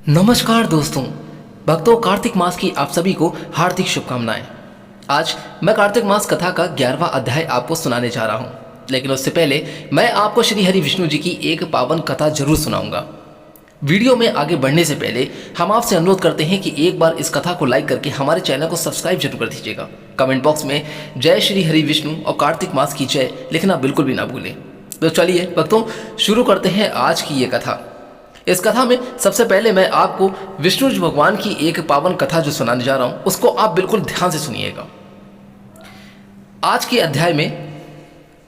नमस्कार दोस्तों, भक्तों, कार्तिक मास की आप सभी को हार्दिक शुभकामनाएं। आज मैं कार्तिक मास कथा का 11वां अध्याय आपको सुनाने जा रहा हूं, लेकिन उससे पहले मैं आपको श्री हरि विष्णु जी की एक पावन कथा जरूर सुनाऊंगा। वीडियो में आगे बढ़ने से पहले हम आपसे अनुरोध करते हैं कि एक बार इस कथा को लाइक करके हमारे चैनल को सब्सक्राइब जरूर कर दीजिएगा। कमेंट बॉक्स में जय श्री हरि विष्णु और कार्तिक मास की जय लिखना बिल्कुल भी ना भूलें। तो चलिए भक्तों, शुरू करते हैं आज की ये कथा। इस कथा में सबसे पहले मैं आपको विष्णु जी भगवान की एक पावन कथा जो सुनाने जा रहा हूं, उसको आप बिल्कुल ध्यान से सुनिएगा। आज के अध्याय में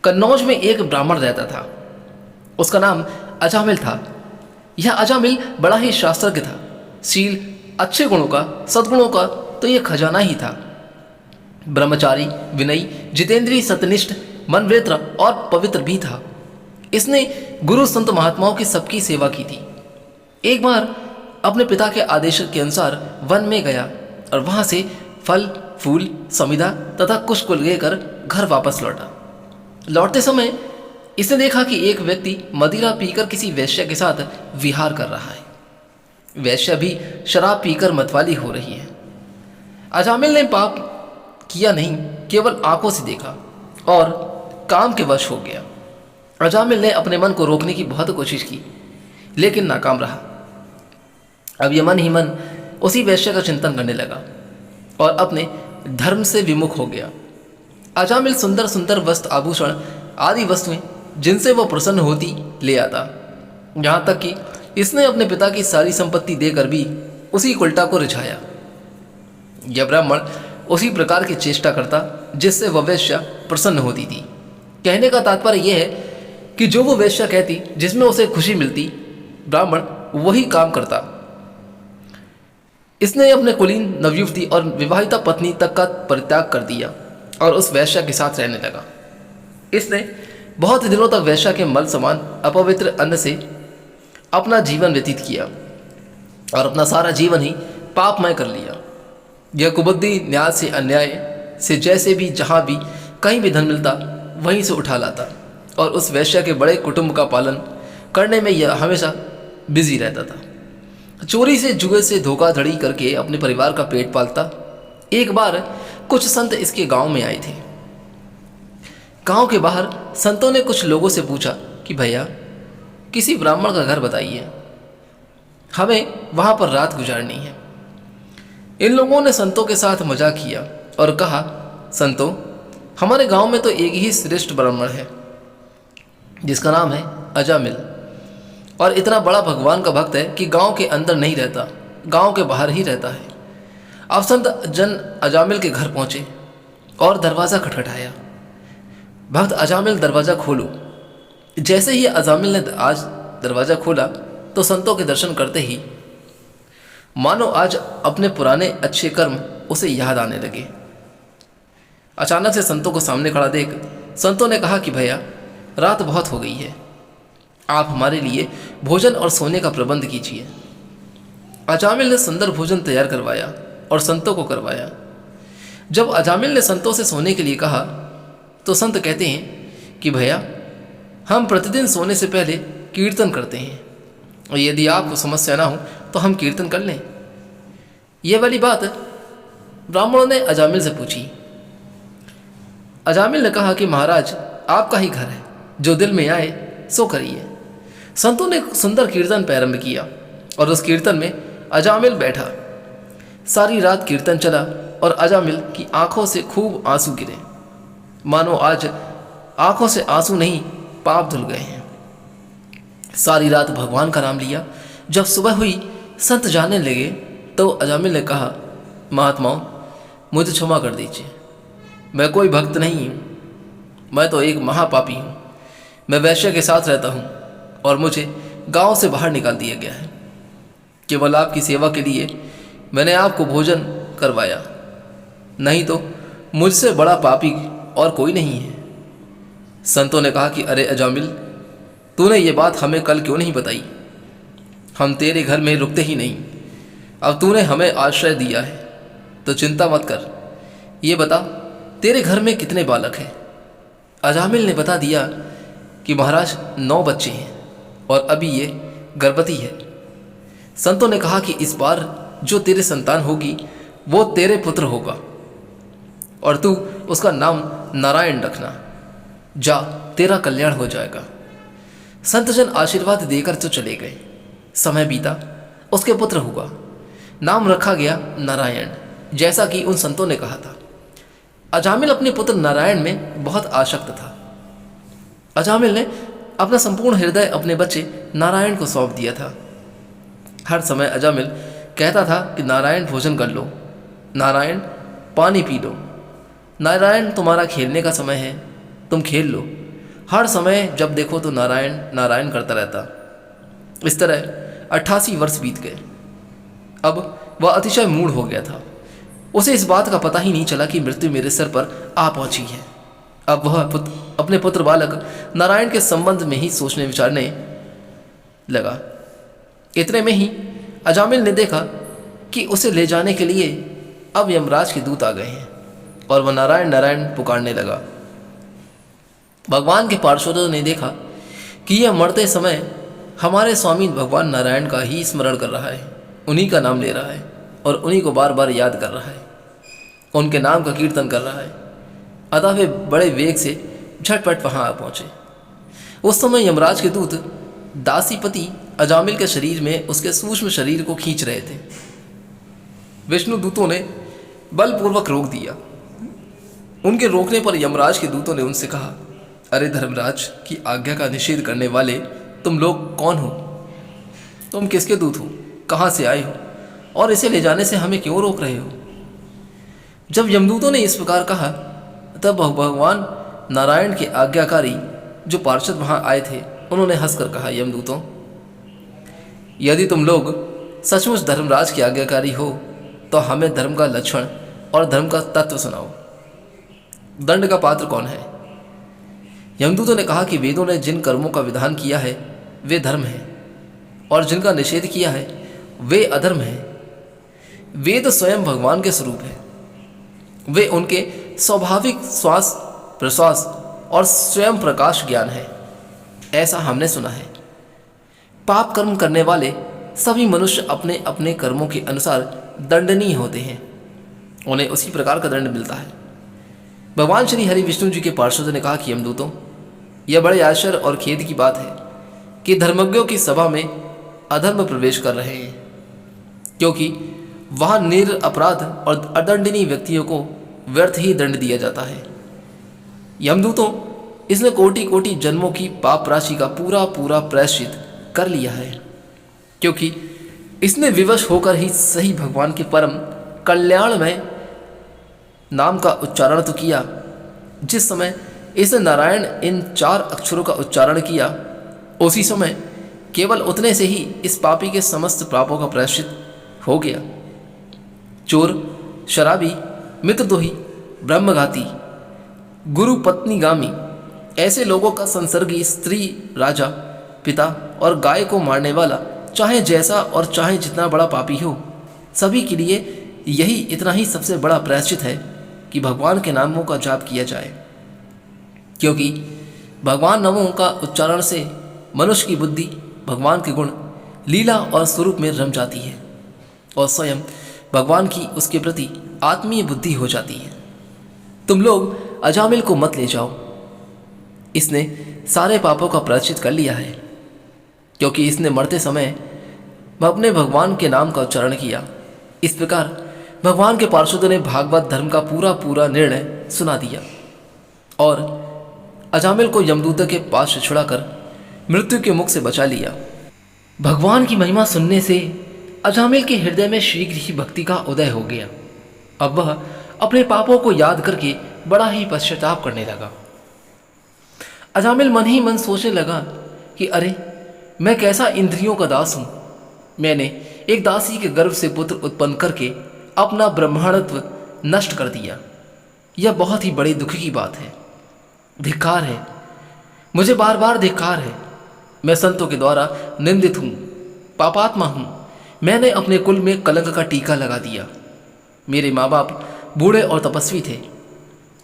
कन्नौज में एक ब्राह्मण रहता था। उसका नाम अजामिल था। यह अजामिल बड़ा ही शास्त्रज्ञ था। शील, अच्छे गुणों का, सद्गुणों का तो यह खजाना ही था। ब्रह्मचारी, विनयी, जितेंद्रीय, सत्यनिष्ठ, मनवृत्र और पवित्र भी था। इसने गुरु संत महात्माओं की सबकी सेवा की थी। एक बार अपने पिता के आदेश के अनुसार वन में गया और वहां से फल, फूल, समिधा तथा कुश को लेकर घर वापस लौटा। लौटते समय इसने देखा कि एक व्यक्ति मदिरा पीकर किसी वैश्य के साथ विहार कर रहा है। वैश्य भी शराब पीकर मतवाली हो रही है। अजामिल ने पाप किया नहीं, केवल आंखों से देखा और काम के वश हो गया। अजामिल ने अपने मन को रोकने की बहुत कोशिश की, लेकिन नाकाम रहा। अब यह मन ही मन उसी वैश्य का चिंतन करने लगा और अपने धर्म से विमुख हो गया। अजामिल सुंदर सुंदर वस्त्र, आभूषण आदि वस्तुएं जिनसे वह प्रसन्न होती ले आता। यहाँ तक कि इसने अपने पिता की सारी संपत्ति देकर भी उसी उल्टा को रिझाया। यह ब्राह्मण उसी प्रकार की चेष्टा करता जिससे वह वैश्य प्रसन्न होती थी। कहने का तात्पर्य यह है कि जो वो वैश्य कहती, जिसमें उसे खुशी मिलती, ब्राह्मण वही काम करता। इसने अपने कुलीन, नवयुवती और विवाहिता पत्नी तक का परित्याग कर दिया और उस वैश्य के साथ रहने लगा। इसने बहुत दिनों तक वैश्य के मल समान अपवित्र अन्न से अपना जीवन व्यतीत किया और अपना सारा जीवन ही पापमय कर लिया। यह कुबुद्धि न्याय से, अन्याय से, जैसे भी, जहाँ भी, कहीं भी धन मिलता वहीं से उठा लाता और उस वैश्य के बड़े कुटुंब का पालन करने में यह हमेशा बिजी रहता था। चोरी से, जुए से धोखाधड़ी करके अपने परिवार का पेट पालता। एक बार कुछ संत इसके गांव में आए थे। गांव के बाहर संतों ने कुछ लोगों से पूछा कि भैया, किसी ब्राह्मण का घर बताइए, हमें वहां पर रात गुजारनी है। इन लोगों ने संतों के साथ मजाक किया और कहा, संतों, हमारे गांव में तो एक ही श्रेष्ठ ब्राह्मण है जिसका नाम है अजामिल, और इतना बड़ा भगवान का भक्त है कि गांव के अंदर नहीं रहता, गांव के बाहर ही रहता है। अब संत जन अजामिल के घर पहुंचे और दरवाज़ा खटखटाया। भक्त अजामिल, दरवाज़ा खोलो। जैसे ही अजामिल ने आज दरवाज़ा खोला तो संतों के दर्शन करते ही मानो आज अपने पुराने अच्छे कर्म उसे याद आने लगे। अचानक से संतों को सामने खड़ा देख संतों ने कहा कि भैया, रात बहुत हो गई है, आप हमारे लिए भोजन और सोने का प्रबंध कीजिए। अजामिल ने सुंदर भोजन तैयार करवाया और संतों को करवाया। जब अजामिल ने संतों से सोने के लिए कहा तो संत कहते हैं कि भैया, हम प्रतिदिन सोने से पहले कीर्तन करते हैं और यदि आपको समस्या ना हो तो हम कीर्तन कर लें। यह वाली बात ब्राह्मणों ने अजामिल से पूछी। अजामिल ने कहा कि महाराज, आपका ही घर है, जो दिल में आए सो करिए। संतों ने सुंदर कीर्तन प्रारंभ किया और उस कीर्तन में अजामिल बैठा। सारी रात कीर्तन चला और अजामिल की आंखों से खूब आंसू गिरे, मानो आज आंखों से आंसू नहीं, पाप धुल गए हैं। सारी रात भगवान का नाम लिया। जब सुबह हुई, संत जाने लगे तो अजामिल ने कहा, महात्माओं, मुझे क्षमा कर दीजिए, मैं कोई भक्त नहीं हूँ, मैं तो एक महापापी हूँ। मैं वैश्य के साथ रहता हूँ और मुझे गांव से बाहर निकाल दिया गया है। केवल आपकी सेवा के लिए मैंने आपको भोजन करवाया, नहीं तो मुझसे बड़ा पापी और कोई नहीं है। संतों ने कहा कि अरे अजामिल, तूने ये बात हमें कल क्यों नहीं बताई? हम तेरे घर में रुकते ही नहीं। अब तूने हमें आश्रय दिया है तो चिंता मत कर। ये बता, तेरे घर में कितने बालक हैं? अजामिल ने बता दिया कि महाराज 9 बच्चे हैं और अभी ये गर्भवती है। संतों ने कहा कि इस बार जो तेरे संतान होगी वो तेरे पुत्र होगा और तू उसका नाम नारायण रखना। जा, तेरा कल्याण हो जाएगा। संतजन आशीर्वाद देकर तो चले गए। समय बीता, उसके पुत्र हुआ। नाम रखा गया नारायण, जैसा कि उन संतों ने कहा था। अजामिल अपने पुत्र नारायण में बहुत आसक्त था। अजामिल ने अपना संपूर्ण हृदय अपने बच्चे नारायण को सौंप दिया था। हर समय अजामिल कहता था कि नारायण भोजन कर लो, नारायण पानी पी लो, नारायण तुम्हारा खेलने का समय है, तुम खेल लो। हर समय जब देखो तो नारायण नारायण करता रहता। इस तरह 88 वर्ष बीत गए। अब वह अतिशय मूढ़ हो गया था। उसे इस बात का पता ही नहीं चला कि मृत्यु मेरे सिर पर आ पहुंची है। अब वह अपने पुत्र बालक नारायण के संबंध में ही सोचने विचारने लगा। इतने में ही अजामिल ने देखा कि उसे ले जाने के लिए अब यमराज के दूत आ गए हैं और वह नारायण नारायण पुकारने लगा। भगवान के पार्षदों ने देखा कि यह मरते समय हमारे स्वामी भगवान नारायण का ही स्मरण कर रहा है, उन्हीं का नाम ले रहा है और उन्हीं को बार बार याद कर रहा है, उनके नाम का कीर्तन कर रहा है। अतः वे बड़े वेग से झटपट वहां आ पहुंचे। उस समय यमराज के दूत दासीपति अजामिल के शरीर में उसके सूक्ष्म शरीर को खींच रहे थे। विष्णु दूतों ने बलपूर्वक रोक दिया। उनके रोकने पर यमराज के दूतों ने उनसे कहा, अरे धर्मराज की आज्ञा का निषेध करने वाले तुम लोग कौन हो? तुम किसके दूत हो? कहाँ से आए हो? और इसे ले जाने से हमें क्यों रोक रहे हो? जब यमदूतों ने इस प्रकार कहा तब भगवान नारायण के आज्ञाकारी जो पार्षद वहां आए थे उन्होंने हंसकर कहा, यमदूतों, यदि तुम लोग सचमुच धर्मराज के आज्ञाकारी हो तो हमें धर्म का लक्षण और धर्म का तत्व सुनाओ। दंड का पात्र कौन है? यमदूतों ने कहा कि वेदों ने जिन कर्मों का विधान किया है वे धर्म है और जिनका निषेध किया है वे अधर्म है। वेद स्वयं भगवान के स्वरूप है। वे उनके स्वाभाविक श्वास प्रश्वास और स्वयं प्रकाश ज्ञान है, ऐसा हमने सुना है। पाप कर्म करने वाले सभी मनुष्य अपने अपने कर्मों के अनुसार दंडनीय होते हैं, उन्हें उसी प्रकार का दंड मिलता है। भगवान श्री हरि विष्णु जी के पार्षदों ने कहा कि यमदूतों, यह बड़े आश्चर्य और खेद की बात है कि धर्मज्ञों की सभा में अधर्म प्रवेश कर रहे हैं, क्योंकि वहां निरपराध और अदंडनीय व्यक्तियों को व्यर्थ ही दंड दिया जाता है। यमदूतों, इसने कोटि कोटि जन्मों की पाप राशि का पूरा पूरा प्रायश्चित कर लिया है, क्योंकि इसने विवश होकर ही सही भगवान के परम कल्याणमय नाम का उच्चारण तो किया। जिस समय इसने नारायण इन 4 अक्षरों का उच्चारण किया उसी समय केवल उतने से ही इस पापी के समस्त पापों का प्रायश्चित हो गया। चोर, शराबी, मित्रद्रोही, ब्रह्मघाती, गुरु पत्नीगामी ऐसे लोगों का संसर्गी स्त्री, राजा, पिता और गाय को मारने वाला चाहे जैसा और चाहे जितना बड़ा पापी हो, सभी के लिए यही इतना ही सबसे बड़ा प्रायश्चित है कि भगवान के नामों का जाप किया जाए, क्योंकि भगवान नामों का उच्चारण से मनुष्य की बुद्धि भगवान के गुण, लीला और स्वरूप में रम जाती है और स्वयं भगवान की उसके प्रति आत्मीय बुद्धि हो जाती है। तुम लोग अजामिल को मत ले जाओ, इसने सारे पापों का प्रायश्चित कर लिया है, क्योंकि इसने मरते समय अपने भगवान के नाम का उच्चारण किया। इस प्रकार भगवान के पार्षदों ने भागवत धर्म का पूरा पूरा निर्णय सुना दिया और अजामिल को यमदूत के पास से छुड़ाकर मृत्यु के मुख से बचा लिया। भगवान की महिमा सुनने से अजामिल के हृदय में शीघ्र ही भक्ति का उदय हो गया। अब वह अपने पापों को याद करके बड़ा ही पश्चाताप करने लगा। अजामिल मन ही मन सोचने लगा कि अरे, मैं कैसा इंद्रियों का दास हूँ। मैंने एक दासी के गर्भ से पुत्र उत्पन्न करके अपना ब्रह्मांडत्व नष्ट कर दिया। यह बहुत ही बड़ी दुख की बात है। धिक्कार है, मुझे बार बार धिक्कार है। मैं संतों के द्वारा निंदित हूँ, पापात्मा हूँ। मैंने अपने कुल में कलंक का टीका लगा दिया। मेरे माँ बाप बूढ़े और तपस्वी थे,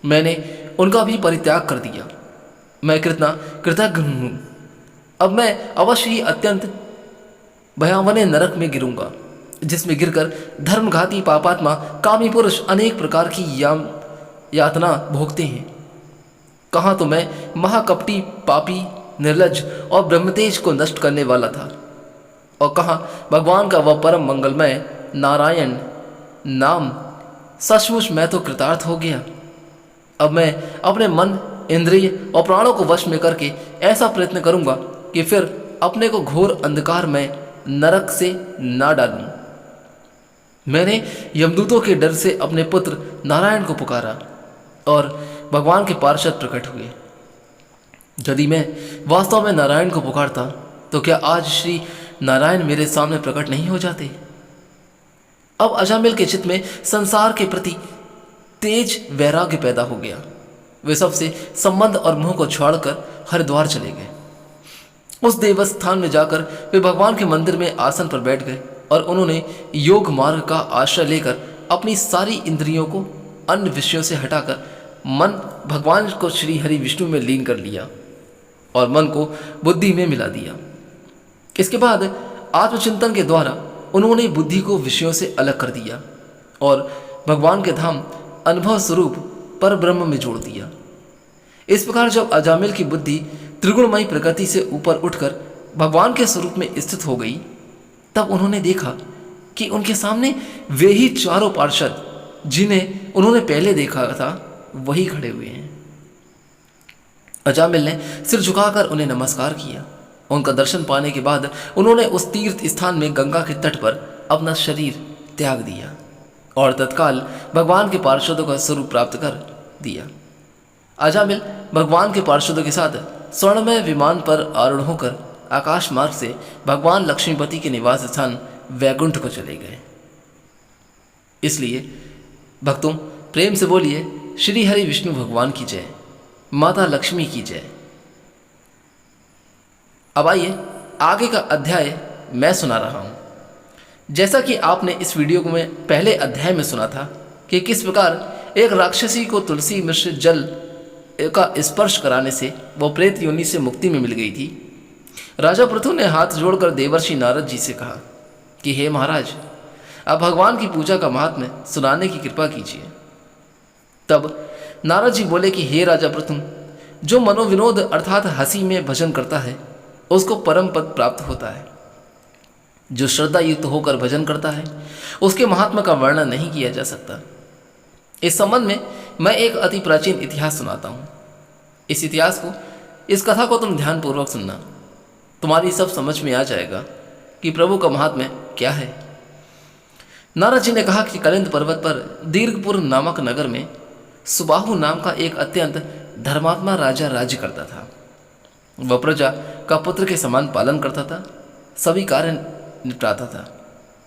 मैंने उनका भी परित्याग कर दिया। मैं कृतज्ञ हूँ। अब मैं अवश्य ही अत्यंत भयावने नरक में गिरूंगा, जिसमें गिरकर धर्मघाती पापात्मा कामी पुरुष अनेक प्रकार की यातना भोगते हैं। कहाँ तो मैं महाकपटी पापी निर्लज और ब्रह्मतेज को नष्ट करने वाला था, और कहाँ भगवान का वह परम मंगलमय नारायण नाम। सचमुच मैं तो कृतार्थ हो गया। अब मैं अपने मन, इंद्रिय और प्राणों को वश में करके ऐसा प्रयत्न करूंगा कि फिर अपने को घोर अंधकार में नरक से ना डालूं। मैंने यमदूतों के डर से अपने पुत्र नारायण को पुकारा और भगवान के पार्षद प्रकट हुए। यदि मैं वास्तव में नारायण को पुकारता तो क्या आज श्री नारायण मेरे सामने प्रकट नहीं हो जाते? अब अजामिल के चित्त में संसार के प्रति तेज वैराग्य पैदा हो गया। वे सबसे संबंध और मोह को छोड़कर हरिद्वार चले गए। उस देवस्थान में जाकर वे भगवान के मंदिर में आसन पर बैठ गए और उन्होंने योग मार्ग का आश्रय लेकर अपनी सारी इंद्रियों को अन्य विषयों से हटाकर मन भगवान को श्री हरि विष्णु में लीन कर लिया और मन को बुद्धि में मिला दिया। इसके बाद आत्मचिंतन के द्वारा उन्होंने बुद्धि को विषयों से अलग कर दिया और भगवान के धाम अनुभव स्वरूप पर ब्रह्म में जोड़ दिया। इस प्रकार जब अजामिल की बुद्धि त्रिगुणमयी प्रकृति से ऊपर उठकर भगवान के स्वरूप में स्थित हो गई, तब उन्होंने देखा कि उनके सामने वे ही चारों पार्षद जिन्हें उन्होंने पहले देखा था वही खड़े हुए हैं। अजामिल ने सिर झुकाकर उन्हें नमस्कार किया। उनका दर्शन पाने के बाद उन्होंने उस तीर्थ स्थान में गंगा के तट पर अपना शरीर त्याग दिया और तत्काल भगवान के पार्षदों का स्वरूप प्राप्त कर दिया। अजामिल भगवान के पार्षदों के साथ स्वर्णमय विमान पर आरूढ़ होकर आकाश मार्ग से भगवान लक्ष्मीपति के निवास स्थान वैकुंठ को चले गए। इसलिए भक्तों, प्रेम से बोलिए श्री हरि विष्णु भगवान की जय, माता लक्ष्मी की जय। अब आइए आगे का अध्याय मैं सुना रहा हूं। जैसा कि आपने इस वीडियो को मैं पहले अध्याय में सुना था कि किस प्रकार एक राक्षसी को तुलसी मिश्रित जल का स्पर्श कराने से वह प्रेत योनि से मुक्ति में मिल गई थी। राजा पृथु ने हाथ जोड़कर देवर्षि नारद जी से कहा कि हे महाराज, आप भगवान की पूजा का महात्म्य सुनाने की कृपा कीजिए। तब नारद जी बोले कि हे राजा पृथु, जो मनोविनोद अर्थात हंसी में भजन करता है उसको परम पद प्राप्त होता है। जो श्रद्धा युक्त होकर भजन करता है उसके महात्मा का वर्णन नहीं किया जा सकता। इस संबंध में मैं एक अति प्राचीन इतिहास सुनाता हूँ। इस कथा को तुम ध्यानपूर्वक सुनना, तुम्हारी सब समझ में आ जाएगा कि प्रभु का महात्म्य क्या है। नारद जी ने कहा कि कलिंद पर्वत पर दीर्घपुर नामक नगर में सुबाहु नाम का एक अत्यंत धर्मात्मा राजा राज्य करता था। वह प्रजा का पुत्र के समान पालन करता था, सभी कार्य निपटाता था।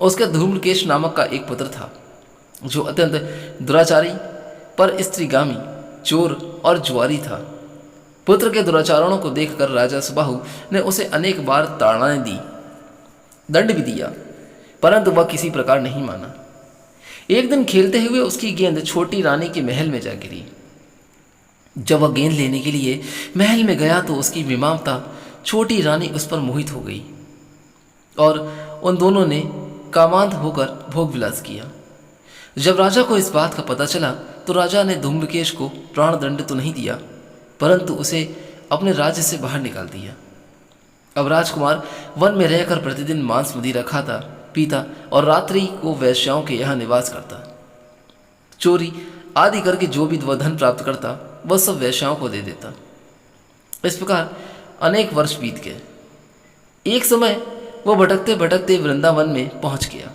उसके धूम्रकेश नामक का एक पुत्र था जो अत्यंत दुराचारी, पर स्त्रीगामी, चोर और जुआरी था। पुत्र के दुराचारणों को देखकर राजा सुबाहु ने उसे अनेक बार ताड़नाएं दी, दंड भी दिया, परंतु वह किसी प्रकार नहीं माना। एक दिन खेलते हुए उसकी गेंद छोटी रानी के महल में जा गिरी। जब वह गेंद लेने के लिए महल में गया तो उसकी विमानता छोटी रानी उस पर मोहित हो गई और उन दोनों ने कामांध होकर भोग विलास किया। जब राजा को इस बात का पता चला तो राजा ने धूम्रकेश को प्राण दंड तो नहीं दिया, परंतु उसे अपने राज्य से बाहर निकाल दिया। अब राजकुमार वन में रहकर प्रतिदिन मांस मदिरा खाता पीता और रात्रि को वैश्याओं के यहाँ निवास करता। चोरी आदि करके जो भी वह धन प्राप्त करता वह सब वैश्याओं को दे देता। इस प्रकार अनेक वर्ष बीत गए। एक समय वह भटकते भटकते वृंदावन में पहुंच गया।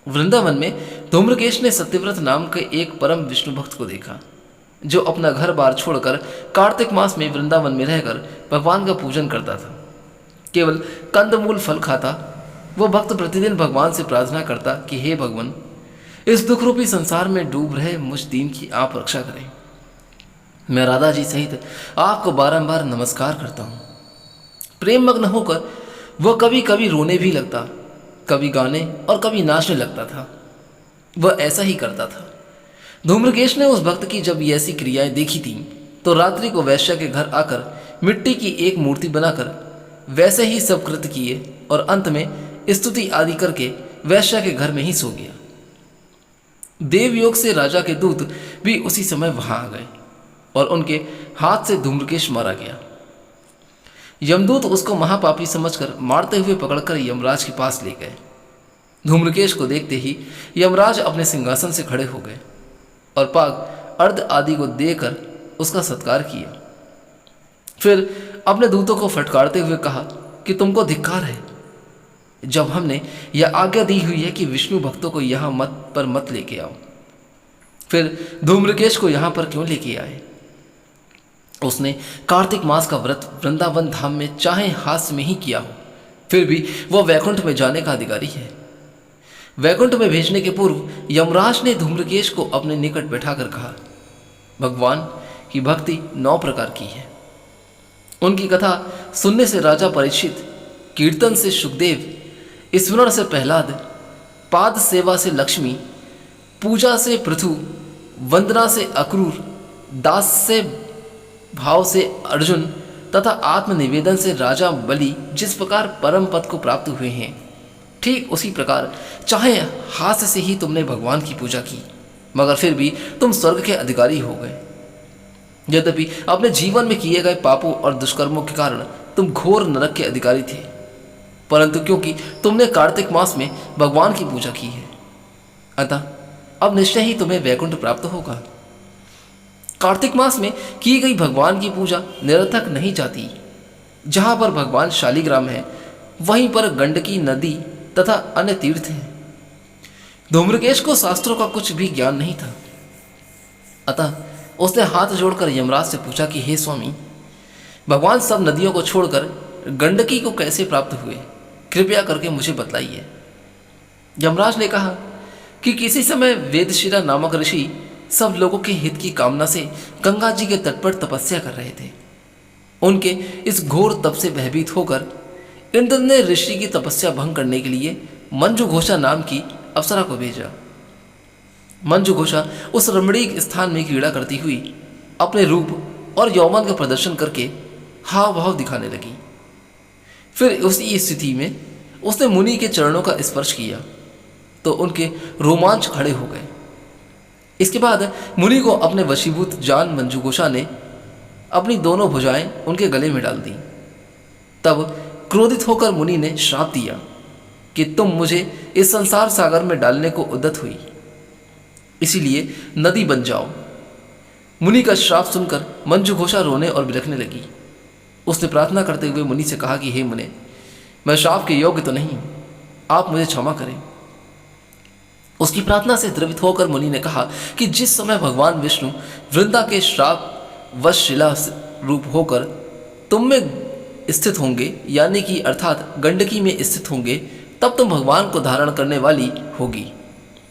वृंदावन में धूम्रकेश ने सत्यव्रत नाम के एक परम विष्णु भक्त को देखा जो अपना घर बार छोड़कर कार्तिक मास में वृंदावन में रहकर भगवान का पूजन करता था। केवल कंदमूल फल खाता वह भक्त प्रतिदिन भगवान से प्रार्थना करता कि हे भगवान, इस दुख रूपी संसार में डूब रहे मुझ दीन की आप रक्षा करें। मैं राधा जी सहित आपको बारंबार नमस्कार करता हूँ। प्रेम मग्न होकर वह कभी कभी रोने भी लगता, कभी गाने और कभी नाचने लगता था। वह ऐसा ही करता था। धूम्रकेश ने उस भक्त की जब ऐसी क्रियाएं देखी थी तो रात्रि को वैश्या के घर आकर मिट्टी की एक मूर्ति बनाकर वैसे ही सब कृत्य किए और अंत में स्तुति आदि करके वैश्या के घर में ही सो गया। देवयोग से राजा के दूत भी उसी समय वहां आ गए और उनके हाथ से धूम्रकेश मारा गया। यमदूत उसको महापापी समझकर मारते हुए पकड़कर यमराज के पास ले गए। धूम्रकेश को देखते ही यमराज अपने सिंहासन से खड़े हो गए और पाग अर्ध आदि को देकर उसका सत्कार किया। फिर अपने दूतों को फटकारते हुए कहा कि तुमको धिक्कार है, जब हमने यह आज्ञा दी हुई है कि विष्णु भक्तों को यहाँ मत लेके आओ, फिर धूम्रकेश को यहाँ पर क्यों लेके आए? उसने कार्तिक मास का व्रत वृंदावन धाम में चाहे हास्य में ही किया हो, फिर भी वह वैकुंठ में जाने का अधिकारी है। वैकुंठ में भेजने के पूर्व यमराज ने धूम्रकेश को अपने निकट बैठाकर कहा, भगवान की भक्ति 9 प्रकार की है। उनकी कथा सुनने से राजा परीक्षित, कीर्तन से सुखदेव, स्मरण से प्रहलाद, पाद सेवा से लक्ष्मी, पूजा से पृथु, वंदना से अक्रूर, दास से भाव से अर्जुन तथा आत्मनिवेदन से राजा बलि जिस प्रकार परम पद को प्राप्त हुए हैं, ठीक उसी प्रकार चाहे हास्य से ही तुमने भगवान की पूजा की, मगर फिर भी तुम स्वर्ग के अधिकारी हो गए। यद्यपि अपने जीवन में किए गए पापों और दुष्कर्मों के कारण तुम घोर नरक के अधिकारी थे, परंतु क्योंकि तुमने कार्तिक मास में भगवान की पूजा की है, अतः अब निश्चय ही तुम्हें वैकुंठ प्राप्त होगा। कार्तिक मास में की गई भगवान की पूजा निरर्थक नहीं जाती। जहाँ पर भगवान शालिग्राम है, वहीं पर गंडकी नदी तथा अन्य तीर्थ हैं। धूम्रकेश को शास्त्रों का कुछ भी ज्ञान नहीं था, अतः उसने हाथ जोड़कर यमराज से पूछा कि हे स्वामी, भगवान सब नदियों को छोड़कर गंडकी को कैसे प्राप्त हुए, कृपया करके मुझे बतलाइए। यमराज ने कहा कि किसी समय वेदशिरा नामक ऋषि सब लोगों के हित की कामना से गंगा जी के तट पर तपस्या कर रहे थे। उनके इस घोर तप से भयभीत होकर इंद्र ने ऋषि की तपस्या भंग करने के लिए मंजुघोषा नाम की अप्सरा को भेजा। मंजुघोषा उस रमणीक स्थान में क्रीड़ा करती हुई अपने रूप और यौवन का प्रदर्शन करके हाव भाव दिखाने लगी। फिर उसी स्थिति में उसने मुनि के चरणों का स्पर्श किया तो उनके रोमांच खड़े हो गए। इसके बाद मुनि को अपने वशीभूत जान मंजुघोषा ने अपनी दोनों भुजाएं उनके गले में डाल दी। तब क्रोधित होकर मुनि ने श्राप दिया कि तुम मुझे इस संसार सागर में डालने को उद्यत हुई, इसीलिए नदी बन जाओ। मुनि का श्राप सुनकर मंजुघोषा रोने और बिलखने लगी। उसने प्रार्थना करते हुए मुनि से कहा कि हे मुने, मैं श्राप के योग्य तो नहीं, आप मुझे क्षमा करें। उसकी प्रार्थना से द्रवित होकर मुनि ने कहा कि जिस समय भगवान विष्णु वृंदा के श्राप वश शिला रूप होकर तुम में स्थित होंगे, यानी कि अर्थात गंडकी में स्थित होंगे, तब तुम भगवान को धारण करने वाली होगी।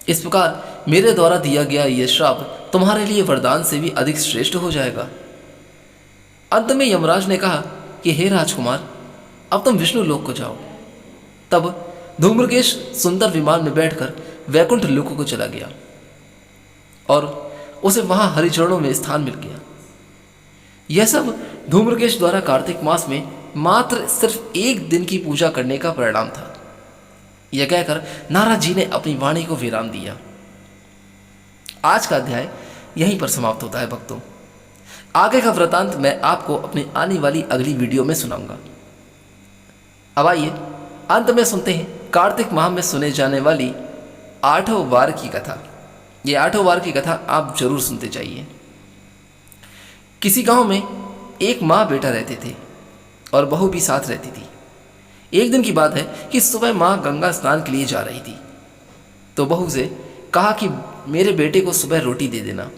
इस प्रकार मेरे द्वारा दिया गया यह श्राप तुम्हारे लिए वरदान से भी अधिक श्रेष्ठ हो जाएगा। अंत में यमराज ने कहा कि हे राजकुमार, अब तुम विष्णु लोक को जाओ। तब धूम्रकेश सुंदर विमान में बैठकर वैकुंठ लोक को चला गया और उसे वहां हरिचरणों में स्थान मिल गया। यह सब धूम्रकेश द्वारा कार्तिक मास में मात्र सिर्फ 1 दिन की पूजा करने का परिणाम था। यह कहकर नारद जी ने अपनी वाणी को विराम दिया। आज का अध्याय यहीं पर समाप्त होता है भक्तों। आगे का वृतांत मैं आपको अपनी आने वाली अगली वीडियो में सुनाऊंगा। अब आइए अंत में सुनते हैं कार्तिक माह में सुने जाने वाली 8वें वार की कथा। ये 8वें वार की कथा आप जरूर सुनते जाइए। किसी गांव में एक माँ बेटा रहते थे और बहू भी साथ रहती थी। एक दिन की बात है कि सुबह माँ गंगा स्नान के लिए जा रही थी तो बहू से कहा कि मेरे बेटे को सुबह रोटी दे देना।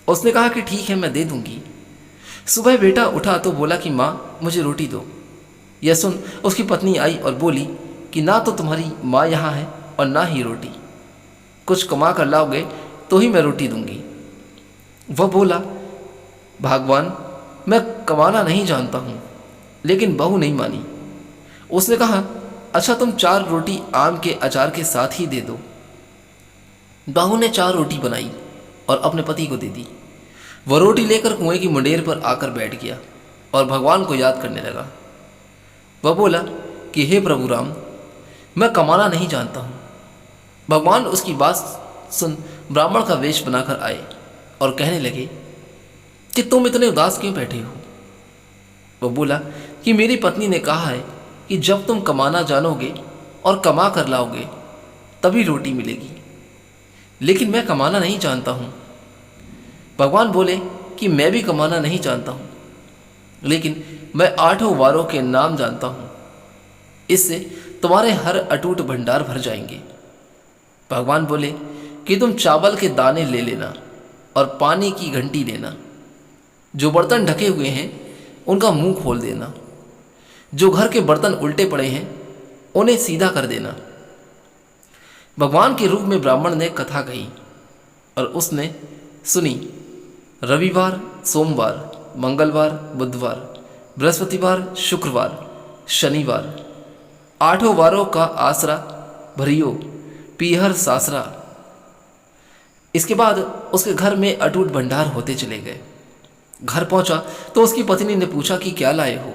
उसने कहा कि ठीक है, मैं दे दूंगी। सुबह बेटा उठा तो बोला कि माँ मुझे रोटी दो। यह सुन उसकी पत्नी आई और बोली कि ना तो तुम्हारी माँ यहाँ है और ना ही रोटी, कुछ कमा कर लाओगे तो ही मैं रोटी दूंगी। वह बोला, भगवान मैं कमाना नहीं जानता हूँ। लेकिन बहू नहीं मानी। उसने कहा, अच्छा तुम 4 रोटी आम के अचार के साथ ही दे दो। बहू ने 4 रोटी बनाई और अपने पति को दे दी। वह रोटी लेकर कुएं की मुंडेर पर आकर बैठ गया और भगवान को याद करने लगा। वह बोला कि हे प्रभु राम, मैं कमाना नहीं जानता हूँ। भगवान उसकी बात सुन ब्राह्मण का वेश बनाकर आए और कहने लगे कि तुम इतने उदास क्यों बैठे हो। वो बोला कि मेरी पत्नी ने कहा है कि जब तुम कमाना जानोगे और कमा कर लाओगे तभी रोटी मिलेगी, लेकिन मैं कमाना नहीं जानता हूँ। भगवान बोले कि मैं भी कमाना नहीं जानता हूँ, लेकिन मैं 8 वारों के नाम जानता हूँ, इससे तुम्हारे हर अटूट भंडार भर जाएंगे। भगवान बोले कि तुम चावल के दाने ले लेना और पानी की घंटी लेना। जो बर्तन ढके हुए हैं उनका मुंह खोल देना। जो घर के बर्तन उल्टे पड़े हैं उन्हें सीधा कर देना। भगवान के रूप में ब्राह्मण ने कथा कही और उसने सुनी। रविवार, सोमवार, मंगलवार, बुधवार, बृहस्पतिवार, शुक्रवार, शनिवार 8 वारों का आसरा भरियो पीहर सासरा। इसके बाद उसके घर में अटूट भंडार होते चले गए। घर पहुंचा तो उसकी पत्नी ने पूछा कि क्या लाए हो।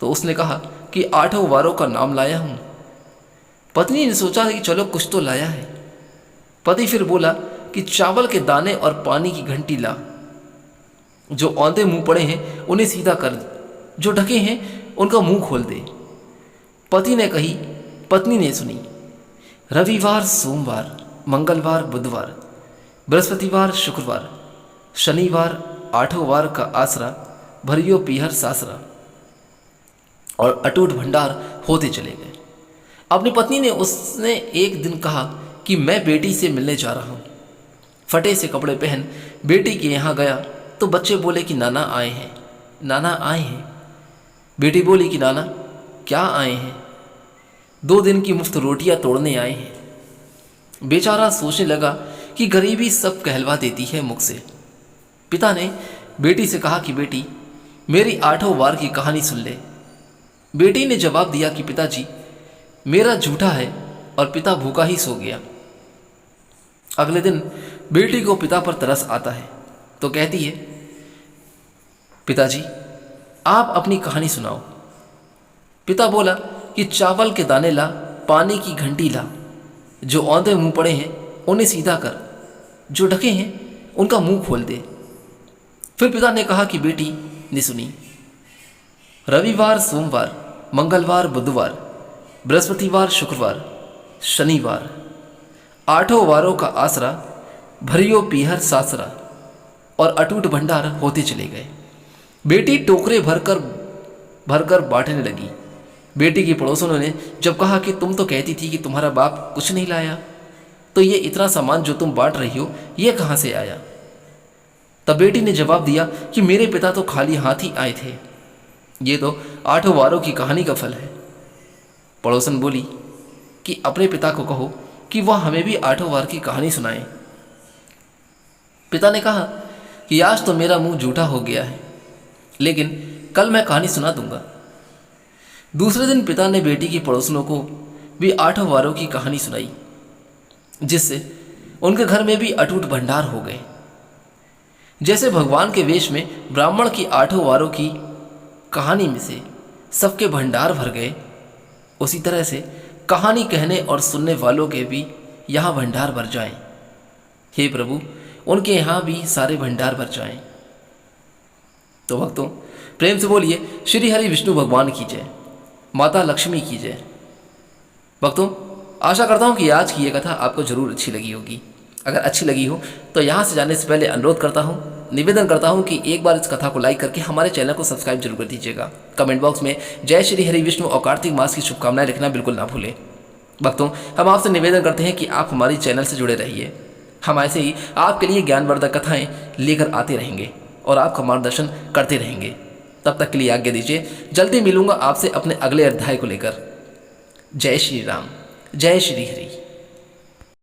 तो उसने कहा कि 8 वारों का नाम लाया हूं। पत्नी ने सोचा कि चलो कुछ तो लाया है। पति फिर बोला कि चावल के दाने और पानी की घंटी ला। जो औंधे मुंह पड़े हैं उन्हें सीधा कर, जो ढके हैं उनका मुंह खोल दे। पति ने कही, पत्नी ने सुनी। रविवार, सोमवार, मंगलवार, बुधवार, बृहस्पतिवार, शुक्रवार, शनिवार 8 वार का आसरा भरियो पीहर सासरा। और अटूट भंडार होते चले गए। अपनी पत्नी ने उसने एक दिन कहा कि मैं बेटी से मिलने जा रहा हूँ। फटे से कपड़े पहन बेटी के यहाँ गया तो बच्चे बोले कि नाना आए हैं, नाना आए हैं। बेटी बोली कि नाना क्या आए हैं? 2 दिन की मुफ्त रोटियां तोड़ने आए हैं। बेचारा सोचने लगा कि गरीबी सब कहलवा देती है मुख से। पिता ने बेटी से कहा कि बेटी मेरी 8 वार की कहानी सुन ले। बेटी ने जवाब दिया कि पिताजी मेरा झूठा है, और पिता भूखा ही सो गया। अगले दिन बेटी को पिता पर तरस आता है तो कहती है, पिताजी आप अपनी कहानी सुनाओ। पिता बोला कि चावल के दाने ला, पानी की घंटी ला। जो औंधे मुंह पड़े हैं उन्हें सीधा कर, जो ढके हैं उनका मुंह खोल दे। फिर पिता ने कहा कि बेटी ने सुनी। रविवार, सोमवार, मंगलवार, बुधवार, बृहस्पतिवार, शुक्रवार, शनिवार 8 वारों का आसरा भरियो पीहर सासरा। और अटूट भंडार होते चले गए। बेटी टोकरे भरकर बांटने लगी। बेटी की पड़ोसियों ने जब कहा कि तुम तो कहती थी कि तुम्हारा बाप कुछ नहीं लाया, तो ये इतना सामान जो तुम बांट रही हो ये कहाँ से आया? तब बेटी ने जवाब दिया कि मेरे पिता तो खाली हाथ ही आए थे। ये तो 8 वारों की कहानी का फल है। पड़ोसन बोली कि अपने पिता को कहो कि वह हमें भी 8 वार की कहानी सुनाए। पिता ने कहा कि आज तो मेरा मुंह झूठा हो गया है, लेकिन कल मैं कहानी सुना दूंगा। दूसरे दिन पिता ने बेटी की पड़ोसनों को भी 8 वारों की कहानी सुनाई, जिससे उनके घर में भी अटूट भंडार हो गए। जैसे भगवान के वेश में ब्राह्मण की 8 वारों की कहानी में से सबके भंडार भर गए, उसी तरह से कहानी कहने और सुनने वालों के भी यहाँ भंडार भर जाएं। हे प्रभु, उनके यहाँ भी सारे भंडार भर जाएं। तो भक्तों, प्रेम से बोलिए श्री हरि विष्णु भगवान की जय, माता लक्ष्मी की जय। भक्तों, आशा करता हूँ कि आज की ये कथा आपको जरूर अच्छी लगी होगी। अगर अच्छी लगी हो तो यहाँ से जाने से पहले अनुरोध करता हूँ, निवेदन करता हूँ कि एक बार इस कथा को लाइक करके हमारे चैनल को सब्सक्राइब जरूर कर दीजिएगा। कमेंट बॉक्स में जय श्री हरि विष्णु और कार्तिक मास की शुभकामनाएं लिखना बिल्कुल ना भूलें। भक्तों, हम आपसे निवेदन करते हैं कि आप हमारी चैनल से जुड़े रहिए। हम ऐसे ही आपके लिए ज्ञानवर्धक कथाएं लेकर आते रहेंगे और आपका मार्गदर्शन करते रहेंगे। तब तक के लिए आज्ञा दीजिए। जल्दी मिलूंगा आपसे अपने अगले अध्याय को लेकर। जय श्री राम, जय श्री हरि।